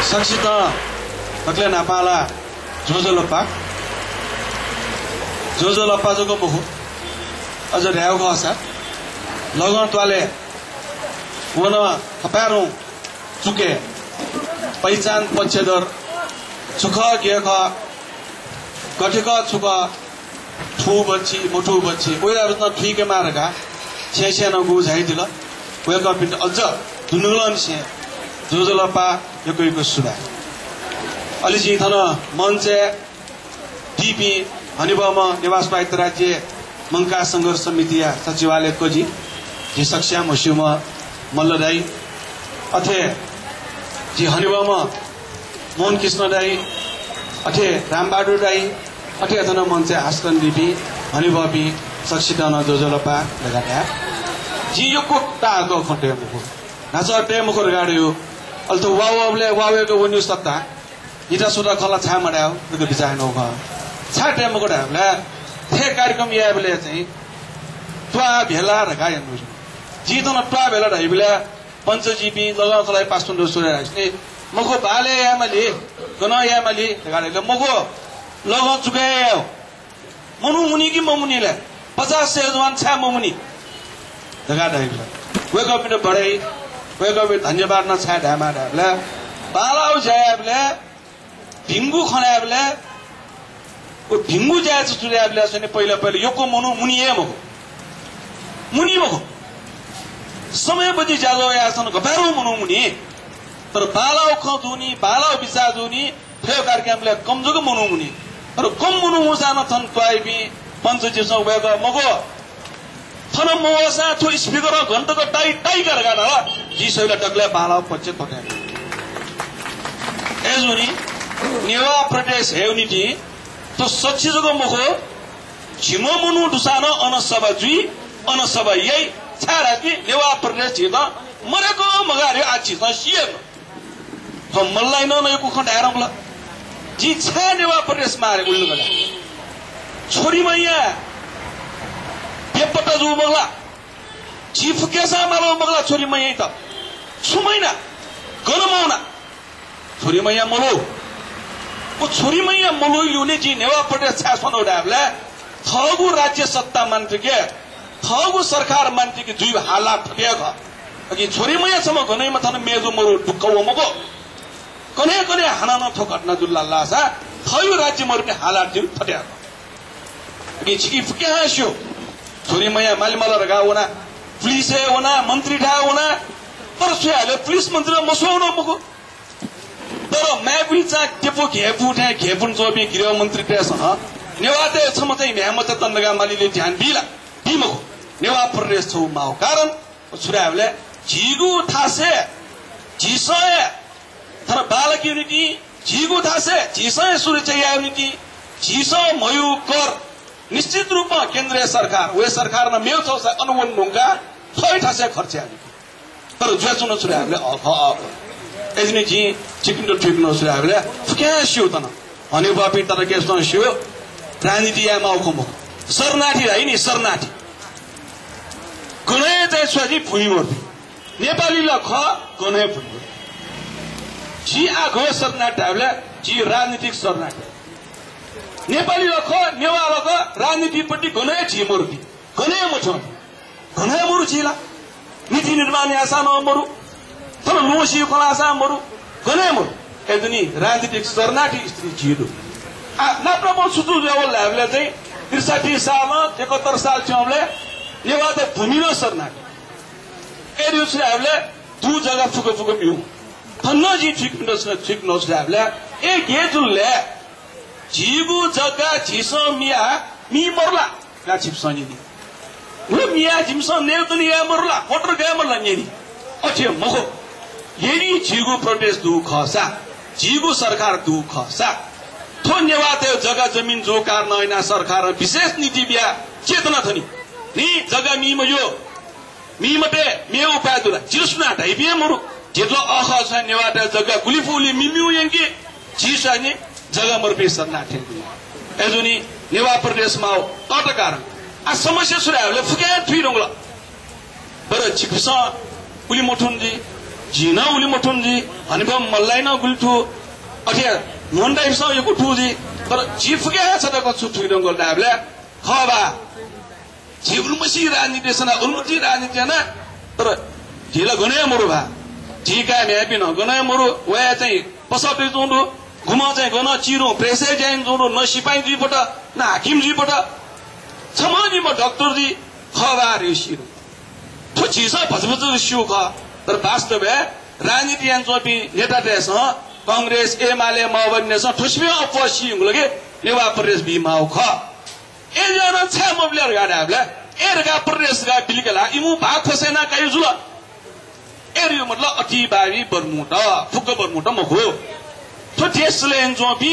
Saksita bakle napala Jojolapa jogo muhu aja reu khasa lagan twale wana khaparu chuke पहिचान पक्षधर चुखा गेखा गठेका चुखा ठू बच्ची मोठू बच्ची ओया रत्न ठीक मारगा छेछे न गु झाइदिल ओया पिट अझ दुनुलन से जोजलपा यकैको सुबा अलि जी थन मञ्चे टिपी हनिबम निवास पाइक राज्य मंका संघर्ष समिति सचिवालयको जी सक्षम मस्युम मल्लदाई अथे जी हनिबम मोहन कृष्ण दाई अथे रामबहादुर दाई अथे अथन मञ्चे आस्कन दिपी हनिबपी सक्षितन जोजलपा लगाया जी यो कोटा गो खटे मुखो नाचा टे मुखो गाडियो अल्तो वावले वावेको वन्यु सत्ता इटा सुदा खला छा मडायो दुगो बिचान हो छा टे मुखो डाबले थे कार्यक्रम याबले चाहिँ त्वा भेला रगा यनु जी तन त्वा भेला ढाइबले पंचजीपी लगा खलाई पास्तुन दोसुरे रास्ने मखो बाले यामली गना यामली गाडीले मखो लगा चुकायो मनु मुनि कि ममुनिले 50 से जवान छा ममुनि जगा ढाइबले वेक अप इन बढै वेक अप धन्यवाद न छा ढामा ढाबले बालाउ जायबले ढिंगु खनाबले ओ ढिंगु जाय चुल्याबले सने पहिला योको मनु मुनि ए मखो मुनि मखो समय बजी जाजो यासन गबारो मनु मुनि तर बालाउ खजुनी बालाउ बिसाजुनी फेव कार्यक्रमले कमजोग मनु मुनि तर कम मनु मुसान थन क्वाइबी पंचजी सौ वेगा मगो थन मोसा थो स्पीकर घण्टको टाइ टाइ गरेगा न जी सैला टकले बालाउ पच्चे पके एजुनी नेवा प्रदेश हेउनिटी तो सच्ची जगो मखो छिमो मनु दुसानो अनसभा जुई अनसभा यही छारा कि नेवा प्रदेश छिदा मरेको मगारे आछि त सिएन हम मल्लाई न यो खण्ड आरम्भ जी छा नेवा प्रदेश मारे उल्लु गला छोरी मैया पेपटा जु बगला चीफ केसा मालो बगला छोरी मैया त सुमैना गरमौना छोरी मैया मलो ओ छोरी मैया मलो युले जी नेवा प्रदेश छा सनो डाबले थगु राज्य सत्ता मन्त्री के थगु सरकार मन्त्री के दुई हालात फटेगा अघि छोरी मैया सम गनै मथन मेजो मरो दुक्कव मगो कने कने हाना न थो घटना जुल्ला लासा थयु राज्य मरो के हालात जुल फटेगा अघि छिकी फुके हास्यो छोरी मैया मालिमला रगा होना पुलिस है होना मंत्री ठा होना पर सुयाले पुलिस मंत्री मसोनो मगो तर मैं बिचा टेपो घेपुन जोबी गृह मंत्री टेसन नेवाते छम चाहिँ मेहमत तन्दगा मालीले ध्यान दिला दिमको नेवा प्रदेश छौ माउ कारण छुराहरुले झिगु थासे झिसय तर बालक युनिटी झिगु थासे झिसय सुरक्षा युनिटी झिसो मयु कर निश्चित रूपमा केन्द्रीय सरकार वे सरकार न मेउ छ अनुवन ढुंगा थै थासे खर्च तर जुचुन छुराहरुले of Ejani G chicken tribunal छुराहरुले फुके शिउ तन अनि बापी तर केसन शिउ राजनीति या माउको शरणार्थी है नि शरणार्थी गने चाहिँ स्वाजी फुइमर्ती नेपाली लख गने फुइमर्ती जी आगो शरणार्थीहरुले जी राजनीतिक शरणार्थी नेपाली लख नेवा लख राजनीतिपट्टि गने झिमर्ती गने मछो गने मरु छिला नीति निर्माण आसान मरु तर लोसी खलासा मरु गने मरु एदनी राजनीतिक शरणार्थी स्त्री झिदु नाप्रम सुतु लेवल हामीले चाहिँ 63 सालमा 71 साल चौले नेवा त भूमिमा शरणार्थी एरियोसले दु जग्गा फुको मिउ थन्न जी ठीक नसले ए गेजुले जीगु जग्गा झिसो मिया मी मरला का छिपसनी नि मिया झिमसो नेल त नि या मरला मोटर गए मरला नि अथे मखो यही जीगु प्रदेश दु खसा जीगु सरकार दु खसा थो नेवाते जग्गा जमिन जो कार नैना सरकार विशेष नीति बिया चेतना थनी नि जग्गा मिम यो मिमटे मे उपाय दुला जिसना ढाइबिए मरु जेतलो अख छ नेवाते जग्गा गुलिफुली मिमिउ यंकी जिसा नि जग्गा मरपे सरना थे एजुनी नेवा प्रदेश मा तट कारण आ समस्या सुराहरुले फुके थुइ रंगला बर छिपसा कुली मोठुन जी जिना उली मठुन जी हनिबम मल्लाई न गुल्ठु अथे नोन्डाइ स यो गुठु जी तर चीफ के छ त कछु थुइरङ गोल दाबले खबा जीवन मसी राजनीति सना उन्मुति राजनीति ना तर हिला गने मरु भा ठीक है मैं पिन गने मरु वे चाहिँ पसपे जोंडु घुमा चाहिँ गन चिरो प्रेसे चाहिँ जोंडु न सिपाही जी पट न हाकिम जी पट समानी म डाक्टर जी खबा रिसिरु तो चीसा भजभज रिसिउ ख तर वास्तव है राजनीति यांचोपी नेता देश कांग्रेस एमाले माओवादी स ठुस्मे अपसी लगे नेवा प्रदेश बी माउ ख ए जना छ मोबलर गाडाबला एरगा प्रदेश गा बिलकला इमु भा खसेना काइ जुल एरियो मतलब अति बारी बरमुटा फुक बरमुटा मखो तो देशले यांचोपी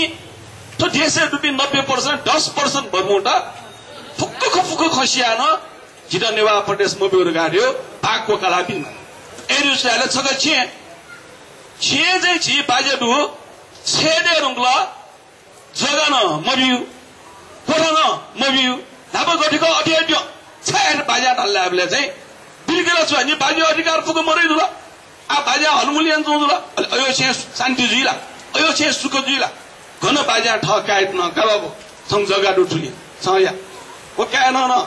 तो देशे दुपी 90% 10% बरमुटा फुक खसिया न जिता नेवा प्रदेश मोबिर गाड्यो भागको कला बिन एरियो साले छग छे चाहिँ छि बाजे दु छेदे रुङला जगन मबिउ कोठन मबिउ नाब गठिको अटियो छेर बाजा डल्लाबले चाहिँ बिलकेला छ नि बाजे अधिकार फुक मरै दुला आ बाजा हलमुलियन जोदुला अयो छे शान्ति जुइला अयो छे सुख जुइला घन बाजा ठकाइत न गबाबो सं जगा दुठुली छया ओ कान न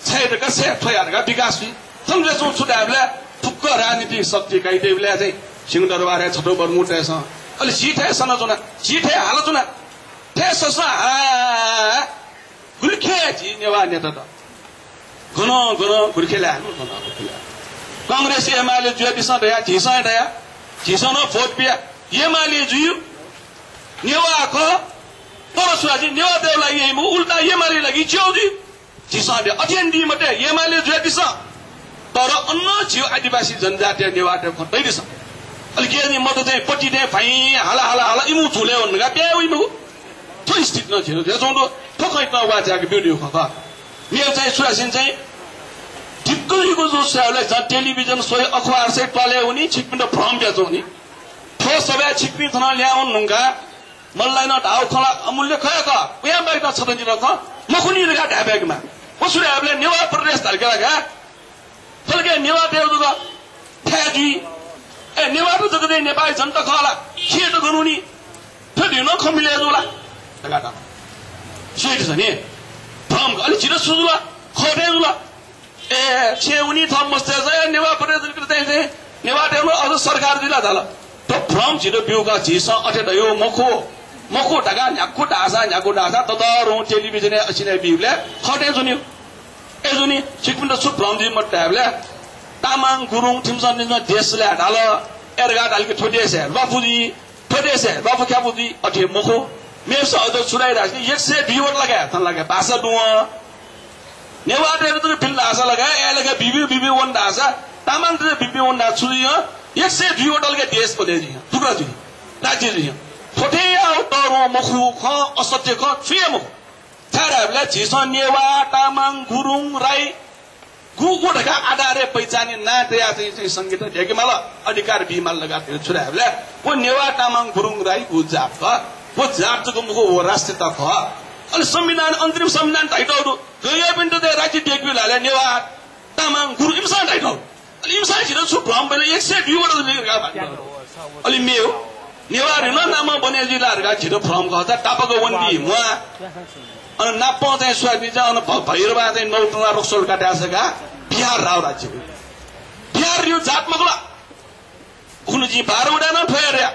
छेद का से थयारगा विकास हुई समझे सो छुडाबले फुक राजनीतिक शक्ति काइदेबले चाहिँ सिंहदरबार छटो बरमुटे छ अलि सीठे सन जुना सीठे हाल जुना थे सस गुरखे जी नेवा नेता त घन गुरखेला कांग्रेस एमाले ज्योतिष दया झिसा दया झिसन फोट पिया एमाले जुयु नेवा ख परसुराजी नेवा देवला यही उल्टा एमाले लागि च्यौजी झिसा दे अध्ययन मते एमाले ज्योतिष तर अन्न जिउ आदिवासी जनजातीय नेवाटे खतैदिस अलि के नि मत चाहिँ पट्टी दे फाइ हाला इमु झुले भन्नुगा प्याउ इमु तो स्थित न थियो त्यो जोंडो ठोकै त वाजाको भिडियो खका मेरो चाहिँ सुरासिन चाहिँ टिक्कलीको जो साउलाई ज टेलिभिजन सोही अखबार से टले हुनी छिकपिन भ्रम बेचो नि ठो सबै छिकपि थन ल्याउन नुंगा मल्लाई न ढाउ खला अमूल्य खयका उया बाइक छदनि रख मखुनी रेगा ढाबेगमा उसुराले नेवा प्रदेश धर्केलागा फलके नेवा देउदुगा ठ्याजी ए नेवा त जगदे नेपाली जनता खला के त गनुनी थदि न खमिले जुला लगाटा सेट छ नि भ्रम अलि छिटो सुजुला खडे जुला ए छेउनी थम मस्ते छ नेवा प्रदेश चाहिँ नेवा देउलो अझ सरकार दिला थाल त भ्रम छिटो बिउका झिस अठे दयो मखो ढाका न्याको ढासा ततरो टेलिभिजन असिने बिउले खडे जुन्यो ए जुनी सिक्किम त सुप भ्रम जी मट्टाबले तामाङ गुरुङ थिमसन दिन देशले हटाल एरगा डालके ठोडेसे बाफु ख्यापुजी अठे मखो मेस अझ छुराइ राख्ने 102 वट लगाए थन लगे भाषा दुव नेवाटेर त फिल्म आशा लगाए ए लगे बिबी वन आशा तामाङ त बिबी वन छुरियो 102 वट लगे देश पले जी टुक्रा जी राज्य जी फोटे तरो मखु ख असत्य ख छुए मखु छाराहरुलाई झिस नेवा तामाङ गुरुङ राई गुगुडका आधारे पहिचाने नाटया चाहिँ संगीत ढेकेमाल अधिकार बिमाल लगाते छुराहरुलाई को नेवा तामाङ गुरुङ राई गुजात ख वो जातको मुखो हो राष्ट्रता ख अनि संविधान अन्तरिम संविधान टाइटल गयो पनि त राज्य टेकबिलाले नेवा तामाङ गुरुङ इमसा टाइटल अनि इमसा छिरो छु भ्रम बेले 102 वटा लेखा भन्छ अलि मेयो नेवा रिन नाम बने जिल्लाहरुका छिरो भ्रम गछ टापको वन्दी मुआ अनि नाप चाहिँ स्वादी चाहिँ अनि भैरवा चाहिँ नौटुना रक्सोल काट्यासका बिहार राव राज्य बिहार यो जात मगला कुन जी 12 वटा न फेर्या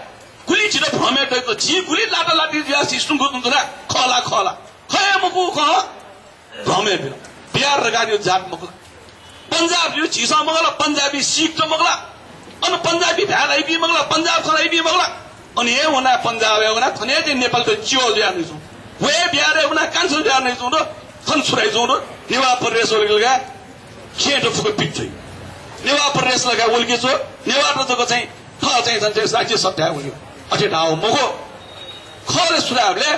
गुली छिटो भ्रमेट त जी गुली लाटा लाटी जिया सिस्टम गुन्तुरा खला खय मकु ख भ्रमेट बिहार रगायो जात मगला पंजाब यो छिसा मगला पंजाबी सिख त मगला अनि पंजाबी भालाई बि मगला पंजाब खलाई बि मगला अनि हे हुना पंजाब हेउना थने जे नेपाल त चियो ल्यानु छु वे बिहार हेउना कान्छो ल्यानु छु र थन छुराइ छु र नेवा प्रदेश लगा छेटो फुको पिट्छ नेवा प्रदेश लगा उल्के छु नेवा त चाहिँ ख चाहिँ जन्छ राज्य सत्ता हुयो अझै ढाउ मगो खरे सुराहरुले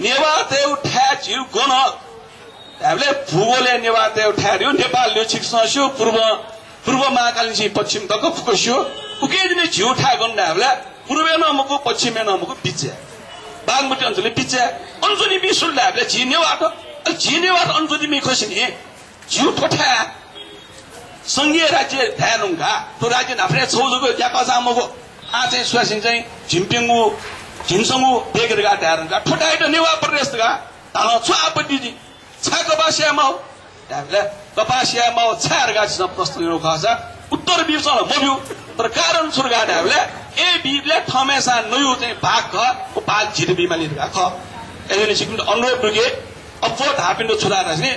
नेवा देउ ठ्या झिउ गन हामीले भूगोलले नेवा देउ ठ्यार्यो नेपाल यो छिक्सस्यो पूर्व महाकाली पश्चिम तक फुकस्यो उके दिने झिउ ठ्या गन हामीले पूर्वे नमको पश्चिमे नमको बिचे बागमती अञ्चलले बिचे अञ्जनी बिसुलले हामीले झिनेवाट अञ्जनी मि खसिने झिउ ठठ्या संघीय राज्य ध्यानुंगा तो राज्य नाफ्रे छौजको याकासामको आ चाहिँ सुवासिन चाहिँ झिम्पिङु झिमसंगु बेगरगा ध्यानुंगा ठोटाइट नेवा प्रदेशगा ताल छापटिजी छाकबासियामा हामीले कपासियामा छारगा छ प्रस्तुत खासा उत्तर बिर्सन मब्यु तर कारण सुरगा हामीले ए बिले थमेसा नयु चाहिँ भाग ख ओ भाग झिरबीमा लिरगा ख एजने सिक्किम अनुरोध दुगे अपो धापिन्डो छुरा रस्ने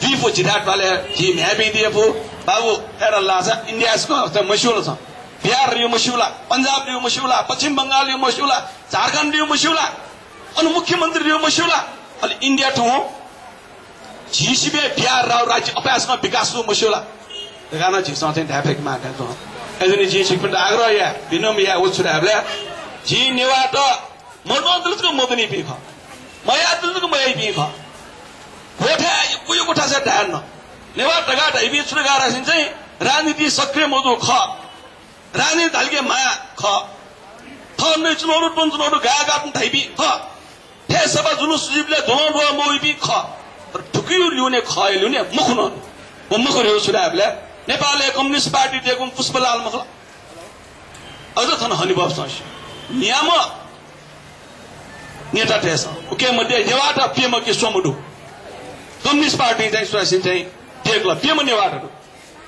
दिफो जिराट वाले जी म्याबी दिएफो बाबु एरा लासा इन्डियासको त मस्युल छ बिहार रियो मस्युला पंजाब रियो मस्युला पश्चिम बंगाल रियो मस्युला झारखण्ड रियो मस्युला अनि मुख्यमन्त्री रियो मस्युला अनि इन्डिया ठौ झिसिबे बिहार राव राज्य अपासमा विकासको मस्युला गाना झिसमा चाहिँ ढाफेक माका छ एजने जी सिक्किम आग्रह या बिनम या उछुराबले जी नेवा त मर्दलको मदनी पिख मया दुलको मया पिख गोठा कुयो गोठा छ ध्यान नेवा टगा ढाइबी छुरगा रासिन चाहिँ राजनीति सक्रिय मजु ख राजनीति हल्के माया ख थन्ने चुनौरो पञ्चुनौरो गागात ढाइबी ख थे सभा जुलुस सुजिबले धोन रो मोइबी ख तर ठुकियो ल्युने ख ल्युने मुखुन मुखुरो छुराबले नेपालले कम्युनिस्ट पार्टी दिएको पुष्पलाल मखला अझ थन हनिबाब सस नियम नेता ठेस ओके मध्ये नेवाटा पीएम के सोमुडु कम्युनिस्ट पार्टी चाहिँ सुवासिन चाहिँ टेक्ला पीएम नेवाटा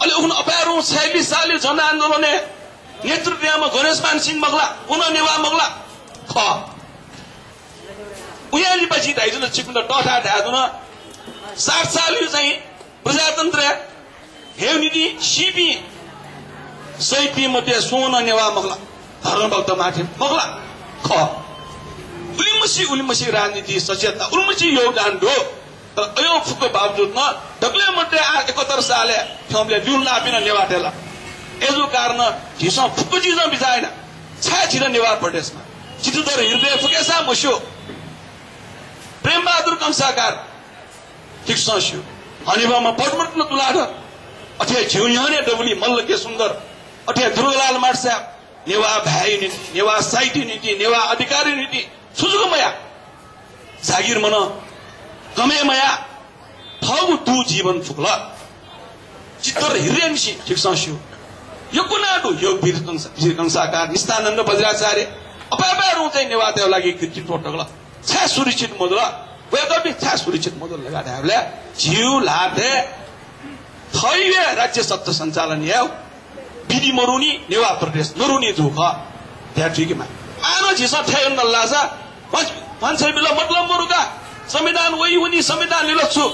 अलि उन अपारो 46 सालले जन आन्दोलनले नेतृत्वमा गणेशमान सिंह मगला उन नेवा मगला ख उयाली पछि दाइजन चिकुन टठा ढादुन 60 सालले चाहिँ प्रजातन्त्र हेउनीति सीपी सैपी मध्ये सोन नेवा मगला धर्मभक्त माथि मगला ख उलिमसी राजनीति सचेतता उलिमसी योगदान दो तर अयो फुको बावजुद न डगले मध्ये 71 साले थमले जुन नापिन नेवाटेला एजो कारण झिसो फुको जिजो बिजाएन छा छिर नेवा प्रदेशमा चितुदर हृदय फुकेसा मस्यो प्रेम बहादुर कंसाकार ठीक सस्यो हनिबामा पटमटन तुलाड अथे झिउन्याने डबली मल्ल के सुन्दर अथे दुर्गलाल मार्सा नेवा भाइ नीति नेवा साइटी नीति नेवा अधिकारी नीति सुजुको मया जागिर मन कमे मया थगु तु जीवन फुक्ला चित्तर हिरेन्सी ठीक सस्यो यो कुनाडु योग वीर कंसाकार निष्ठानन्द वज्राचार्य अपाबारु चाहिँ नेवादेव लागि कृति टोटगला छा सुरक्षित मोदला वेदबी छा सुरक्षित मोदल लगा हामीले जिउ लाथे थैवे राज्य सत्ता सञ्चालन याउ बिदी मरुनी नेवा प्रदेश मरुनी जुख त्याठिकमा आनो जिसा थैन नल्लासा भन्छ बिल मतलब मरुका संविधान वही हुनी संविधान लिलछु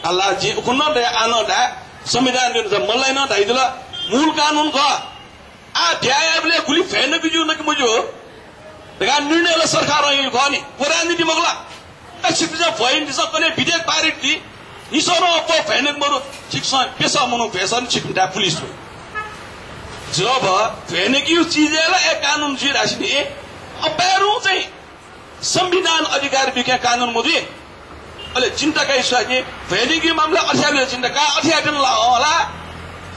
अल्लाह जी कुन दे आनो दा संविधान लिनु त मलाई न दाइदला मूल कानून ख आ ध्यायले गुली फेन बिजु न कि मुजो दगा निर्णयले सरकार यो खनी राजनीति मगला शिक्षा भइन दिस कने विधेयक पारित दि निसरो अप फेन मरु शिक्षा पेशा मनु पेशा छिकटा पुलिस हो जब फेन कि चीजला ए कानून जी रासिनी अपेरु चाहिँ संविधान अधिकार विज्ञा कानून मुदी अले चिन्ता kai स्वागे फेन कि मामला अठ्याले चिन्ता का अठ्याटन ला होला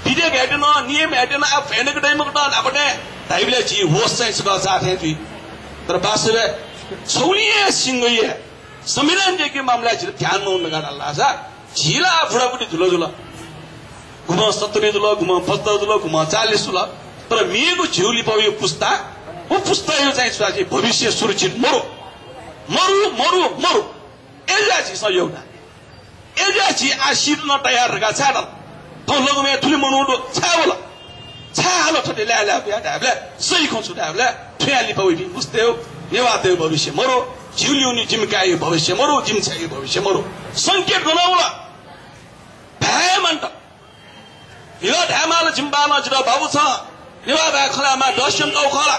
विधेयक हेटन नियम हेटन आ फेन के टाइम को आपने दाइबले जी होस चाहिँ सका साथे जी तर वास्तवले छौलिए सिंगइए संविधान के मामला चाहिँ ध्यान में लगा डाला सा झिला फुडाफुडी झुलो झुलो घुमा 70 झुलो घुमा 50 झुलो घुमा 40 झुलो तर मेको झिउली पवे पुस्ता वो पुस्ता यो चाहिँ स्वाजी भविष्य सुरक्षित मरु एजाची सहयोगदान एजाची आशिर न तयार रगा छाडल तो लोग में थुली मनुडो छावला छालो थटे ल्याला बिया दाबले सही खोछु दाबले थ्याली पवे बि पुस्तेउ नेवादेव भविष्य मरो झिउलिउनी जिमकायो भविष्य मरो जिमछायो भविष्य मरो संकेत गनाउला भयमन्त यो ढामाल जिम्बामा जुरा बाबु छ नेवा भा खलामा दर्शन औ खला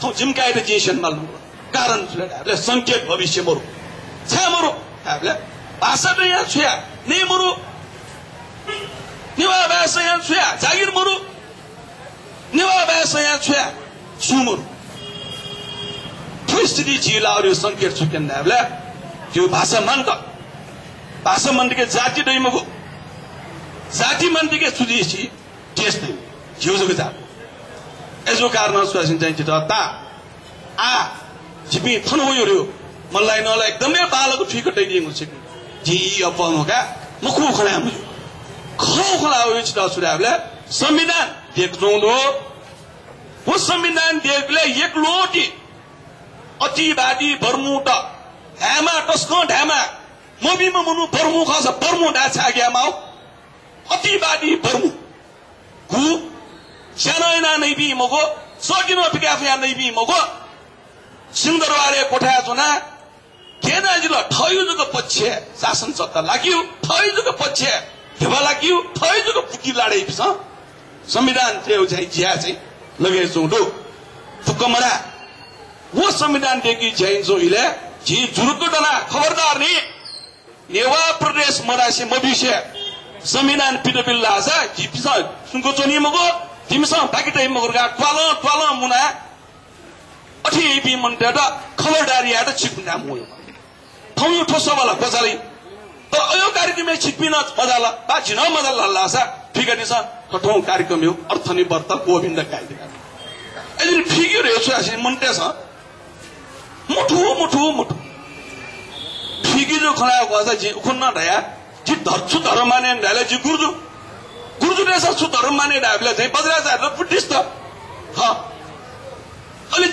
थौ जिमकायो जेसन माल्नु कारण जुले संकेत भविष्य मरो छा मरो दाबले भाषा त यहाँ छ्या ने मरो नेवा भा सया छ्या जागिर मरो नेवा भा सया छ्या सुमरो स्थिति जिल्लाहरू संकेत सुकेन दाबले यो भाषा मन्दिके जाति दैमको जाति मन्दिके सुदिसी त्यस्तै जिउजको जात एजो कारण सुसिन चाहिँ ता आ जिपी थनो यो मलाई नला एकदमै बालको ठिक टैदिएको छ जी अपनका मुखु खला खौखला हो छिटा सुराबले संविधान देख्नु वो संविधान देखले एक लोटी अतिवादी बर्मुट ढामा टस्को ढामा मोबीमा मुनु बर्मु खस बर्मु डाछा ग्यामाउ अतिवादी बर्मु गु ज्यानैना नै बि मगो सकिनो पिकाफिया नै बि मगो सिंहदरबारे कोठा जुना केनाजिलो ठयुजुको पक्ष शासन सत्ता लाग्यो ठयुजुको पक्ष देवा लाग्यो ठयुजुको पुकी लाडै पिस संविधान थियो चाहिँ ज्या चाहिँ लगे जोडो फुकमरा वो संविधान देखि जैन इले जी जुरुको डना खबरदार नि नेवा प्रदेश मरासी मबिसे संविधान पिटबिल्ला छ जी पिस सुनको चोनी मगो तिमीस पाकिटै मगरगा ट्वाल मुना अठी बि मन्टेदा खबरदारी आदा छिकुना मोयो थौ ठोसवाला बजाली त अयो कार्यक्रम छिकपिन मजाला बाजिन मजाला लासा फिगनी छ कठौ कार्यक्रम यो अर्थनि वर्त गोविन्द काइदे अहिले फिगर हेर्छु आसी मन्टे छ मुठु फिगिरो खला गजा जी उखुन्न ढया जी धर्छु धर्म माने ढाले जी गुरुजु रेसा छु धर्म माने ढाले चाहिँ बजरा र बुद्धिस्ट त ह अहिले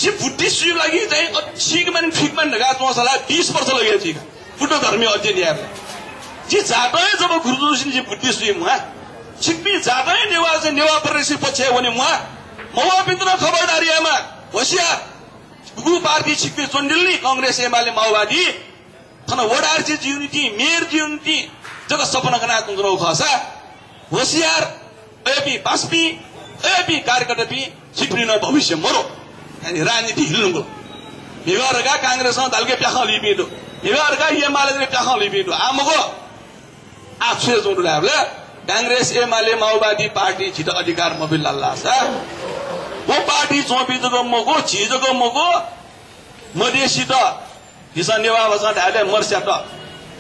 जी बुद्धिस्ट यो लागि चाहिँ सिगमान फिगमान ढगा चोसला 20 वर्ष लाग्यो जी बुद्ध धर्मी अध्ययन यार जी जाटै जब गुरुजु जी बुद्धिस्ट यो मुहा छिक्पी जाटै नेवा चाहिँ नेवा प्रदेश पछि भने मुहा मवा बिन्द्र खबरदारीमा होशियार गु पार्टी छिक्पी चोन्डिल्ली कांग्रेस एमाले माओवादी थन वडारजी युनिटी मेयर युनिटी जग सपना कना कुंग्रो खसा होशियार एपी पासपी एपी कार्यकर्ता पी छिक्रिन भविष्य मरो अनि राजनीति हिल्नुको मेगरगा कांग्रेस दलके प्याखा लिबिदो मेगरगा एमाले प्याखा लिबिदो आमगो आछे जोडुलाले कांग्रेस एमाले माओवादी पार्टी छिट अधिकार मोबिल लासा वो पार्टी चौपीजको मगो छिजको मगो मधेसी त हिसा नेवा बसा ढाले मर्स्या त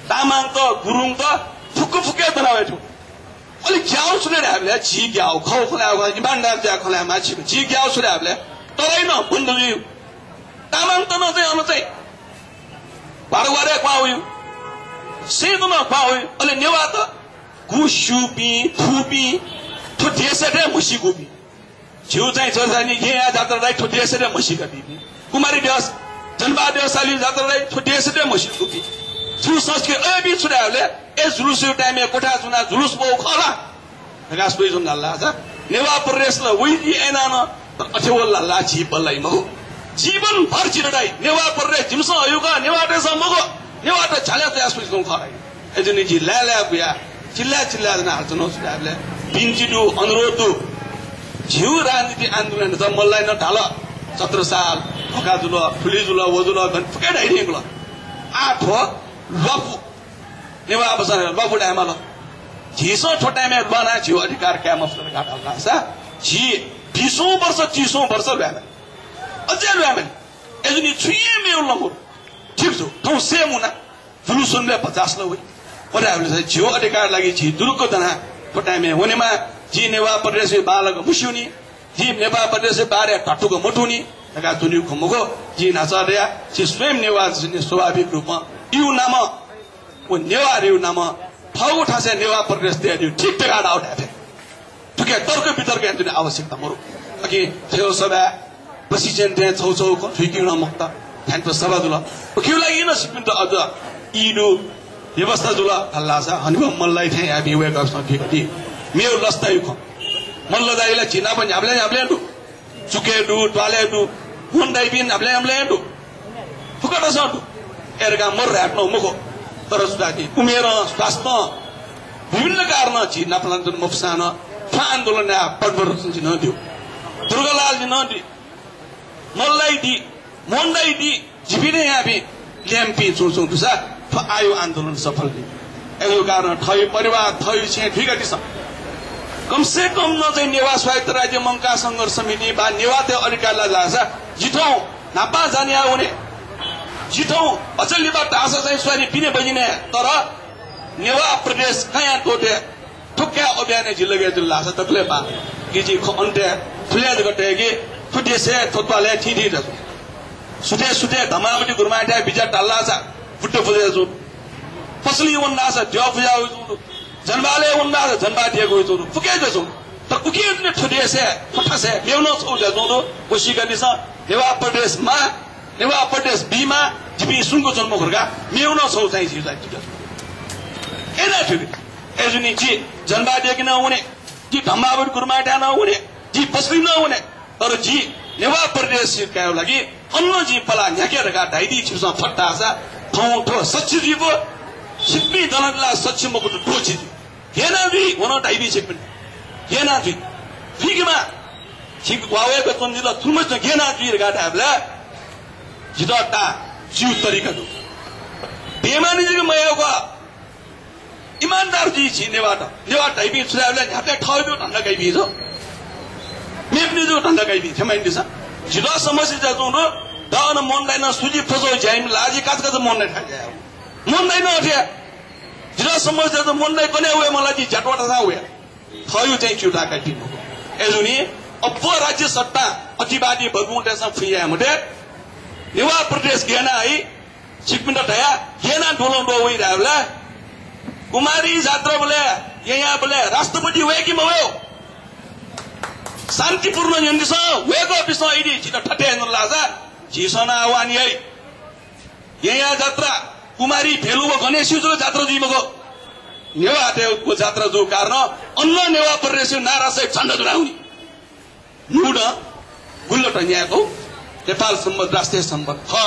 तामाङ त गुरुङ त फुक्के बनावेठु अलि क्याउ सुने हामीले छि क्याउ खौ खलाउ इमानदार ज्या खला माछि छि क्याउ सुने हामीले तरै न बन्दुजी तामाङ त न चाहिँ अन चाहिँ बारवारे क्वाउ सेदो न क्वाउ अलि नेवा त गुसुपी थुपी थुथेसटे मुसिगुपी छिउ चाहिँ छोरानी यहाँ जात्रा राई ठोटिएसरे मसीका बिबी कुमारी देश जनबा देशली जात्रा राई ठोटिएसरे मसीकुपी छु संस्के एबी छुडाले ए जुलुस टाइममा कोठा जुना जुलुस बो खला गास दुई जुन लाला छ नेवा प्रदेश ल उइदी एना न अथेवल लाला जी बल्लै मगो जीवन भर चिरडाई नेवा प्रदेश जिमस अयुगा नेवा देश मगो नेवा त छाले त यास पुइसको खराई एजुनी जी लाला बुया चिल्ला जना हाल्छनो छुडाले पिन्चिडु अनुरोध झिउ राजनीति आन्दोलन त मल्लाई न ढाल 17 साल फका जुल फुली जुल वजुल गन फके ढाइदिएको ल आठ हो लफु नेवा बसर लफु डामा ल झिसो छोटामे बना झिउ अधिकार क्या मफसर घाटा लासा झि 20 वर्ष 30 वर्ष ल्यामे अझै ल्यामे एजुनी छुए मेउ लमु ठीक छु थौ सेमुना जुलुसनले 50 ल होइ ओराले चाहिँ झिउ अधिकार लागि झि दुरुको जना छोटामे हुनेमा जी नेवा प्रदेश बालक मुस्युनी जी नेवा प्रदेश बारे टटुको मुठुनी लगा दुनिउ खमगो जी नाचार्या जी स्वयं नेवा स्वाभाविक रूपमा यु नाम ओ नेवा रिउ नाम फाउ ठासे नेवा प्रदेश दियो ठीक टका आउट हेफे ठुके तर्क वितर्क हेर्नु आवश्यकता मरु अघि थियो सभा प्रेसिडेन्ट दे छौ को ठिकिन मुक्त ध्यान त सभा दुला के लागि न सिपिन त अझ इडु व्यवस्था जुल हल्लासा हनिबो मल्लाई थे हामी वे गर्छ ठिकटी मेउ लस्तायु ख मल्ल दाइला चिना पनि हामीले दु चुके दु ट्वाले दु हुन्डाइ बिन हामीले दु फुकट सटु एरगा मर राट्न मुखो तर सुदाति उमेर स्वास्थ्य विभिन्न कारण चिना प्लान्टन मफसान आन्दोलन पडबर चिन दियो दुर्गालाल दिन दि मल्लाई दि मोन्डाइ दि जिबिने याबी ल्याम्पी चुचु दुसा आयो आन्दोलन सफल दि एगो कारण थई परिवार थई छे ठिकटी छ कम से कम न चाहिँ नेवा स्वायत्त राज्य मंका संघर्ष समिति बा नेवा ते अधिकारला जासा जिठौ नापा जाने आउने जिठौ अचल्लीबाट आशा चाहिँ स्वारी पिने बजिने तर नेवा प्रदेश कहाँ टोटे ठुक्का अभियान जिल्ला जिल्ला छ तकले बा गिजी अन्ते फुल्या गटे कि फुटेसे थोत्वाले ठिठी छ सुटे धमावटी गुरमाटा बिजा टाल्ला छ फुट्टे फुजे छु फसली वन्ना छ त्यो फुजा जनबाले उन्दा जनबा दिएको जो फुके जो त उके ने ठुडे से फटासे मेउनो छौ जो कोशी गनिस नेवा प्रदेशमा नेवा प्रदेश बीमा जिपी सुनको जन्म घरका मेउनो छौ चाहिँ जी चाहिँ एना ठुके एजुनी जी जनबा दिएको न हुने जी धम्बावर कुरमाटा न हुने जी पसली न हुने तर जी नेवा प्रदेश का लागि अन्नो जी पला न्याकेरका ढाइदी छिसा फट्टासा ठाउँ ठो सच्ची जीवो सिप्पी दनला सच्ची मको टोची हेना जी वनो ढाइदी छिप्पी हेना जी फिगमा छिक वावेको तन्जिला थुमस हेना जी रगा ढाबला जिदटा जिउ तरिका दु बेमानी जी मयको ईमानदार जी छि नेवा ढाइबी छुराले हाते ठाउबो ढन्डा गाइबी जो मेप्ने जो ढन्डा गाइबी थमाइदिस जिदा समस्या जाउँ दान मनदैन सुजी फसो जाइम लाजी काज काज मन नै थाक्या मनदैन अथे जिदा समस्या त मन नै कने उए मलाई जी झटवटा था उए थयु चाहिँ चुटा काटि एजुनी अब राज्य सत्ता अतिवादी भगुटेस फुया मटे नेवा प्रदेश गेना है सिक्किम दया गेना ढोलो डो वइ रावला कुमारी जात्रा बोले यहाँ बोले राष्ट्रपति वे कि मयो शान्तिपूर्ण यन्दिस वेगो बिस इडी छिट ठटे नलाजा झिसना आवानी है यहाँ जात्रा कुमारी फेलुको गणेश जो जात्रा जीवको नेवा देवको जात्रा जो कारण अन्न नेवा प्रदेश नारासे छन्द जुराउनी नुड गुल्लट न्यायको नेपाल सम्बन्ध राष्ट्रिय सम्बन्ध ह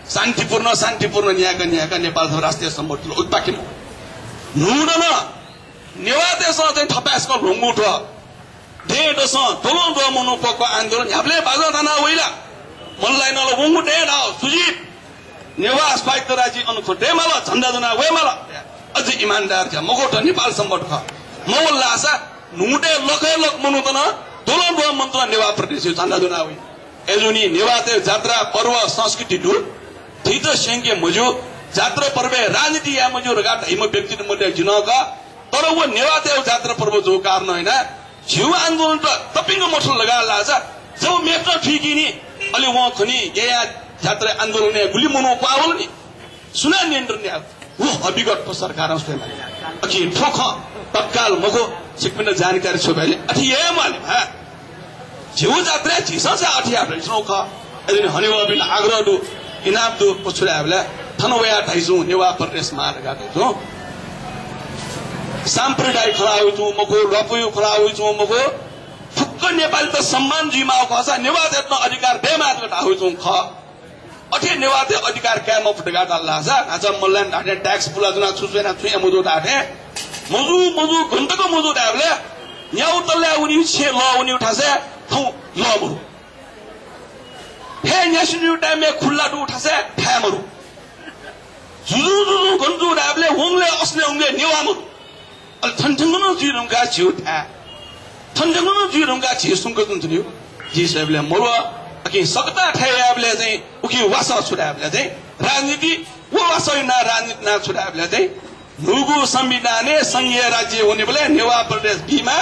शान्तिपूर्ण न्यायका नेपाल राष्ट्रिय सम्बन्ध उत्पाकिम नुड न नेवा देश चाहिँ थपासको ढुङ्गुठ डेडस तोलो दो मनुपको आन्दोलन हामीले बाजा थाना होइला मनलाई नल वंगु डेड आओ सुजीत नेवास पाइक राजी अनुखो डेमाला झण्डा जना वेमाला अझ इमानदार छ मगोट नेपाल सम्बन्ध ख मोल लासा नुडे लखे लक मनु तन तोलो दो मन्त्र नेवा प्रदेश झण्डा जना होइ एजुनी नेवाते जात्रा पर्व संस्कृति दु थित सेंगे मजु जात्रा पर्व राजनीति या मजु रगा धैम व्यक्ति मध्ये जिनका तर वो नेवाते जात्रा पर्व जो कारण हैन जिउ आन्दोलन त तपिङको मठो लगा लाजा जब मेट्रो ठिकिनी अलि वहाँ खनी यहाँ जात्रा आन्दोलन ने गुली मनो पावल नि सुना नियन्त्रण ने वो अभिगत को सरकार उसले अखि ठोख तत्काल मको सिक्किम जानकारी छ भएले अथि ए माने हा जिउ जात्रा झिसा छ अथि आबले सुनौख एदिन हनिवा बिन आग्रह दु इनाम दु पछुले आबले थनवया ढाइजु नेवा प्रदेश मा लगाते छौ सांप्रदायिक खलाउ छु मको लपयु खलाउ छु मको फुक्क नेपाली त सम्मान जिमा खसा नेवाते त अधिकार बेमात गटाउ छु ख अथे नेवाते अधिकार क्याम फुटगा दल्लासा आचा मल्लान ढाटे ट्याक्स पुला जुना छुसेना छु मुजु ढाटे मुजु घण्टाको मुजु ढाबले न्याउ तल्ला उनी छे ल उनी उठासे थौ लबु हे न्यासनु टाइममे खुल्ला दु उठासे ठ्यामरु जुजु गन्जु ढाबले होङले अस्ले होङले नेवामु अल थन्थंगनो जिरुङका छिउटा थन्थंगनो जिरुङका छिसुङको जुन जी सबले मोरो अकि सकता ठयाबले चाहिँ उकि वासा छुडाबले चाहिँ राजनीति वो वासै ना राजनीति ना छुडाबले चाहिँ नुगु संविधानले संघीय राज्य हुने बेला नेवा प्रदेश बीमा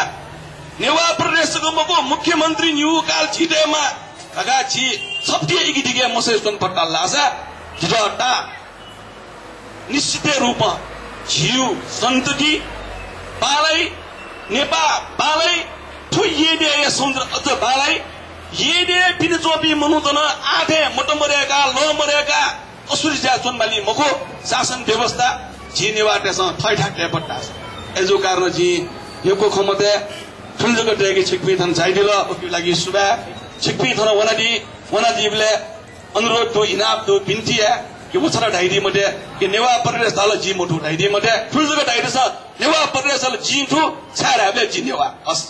नेवा प्रदेशको मको मुख्यमन्त्री न्यू काल छिटेमा अगा छि सत्य इगिदिगे मसे सुन पट्टा लासा जिटा निश्चित रूपमा जिउ सन्तति बालै नेपाल बालै ठुइएदे समुद्र अझ बालै येदे पिनचोपी मनुतन आठे मोटमरेका लोमरेका असुरी जाचुनबाली मको शासन व्यवस्था जी नेवाटेसँग थैठाके पट्टा एजो कारण जी योको खमते ठुलजको टेकी छिकपी थन चाहिदिल ओकी लागि सुबा छिकपी थन वनाजीले अनुरोध दो इनाप दो बिन्ती है कि वछरा ढाइदी मटे कि नेवा प्रदेश दाल जी मोठो ढाइदी मटे ठुलजको ढाइदी छ नेवा प्रदेश दाल जी ठु छाडा बे जी नेवा हस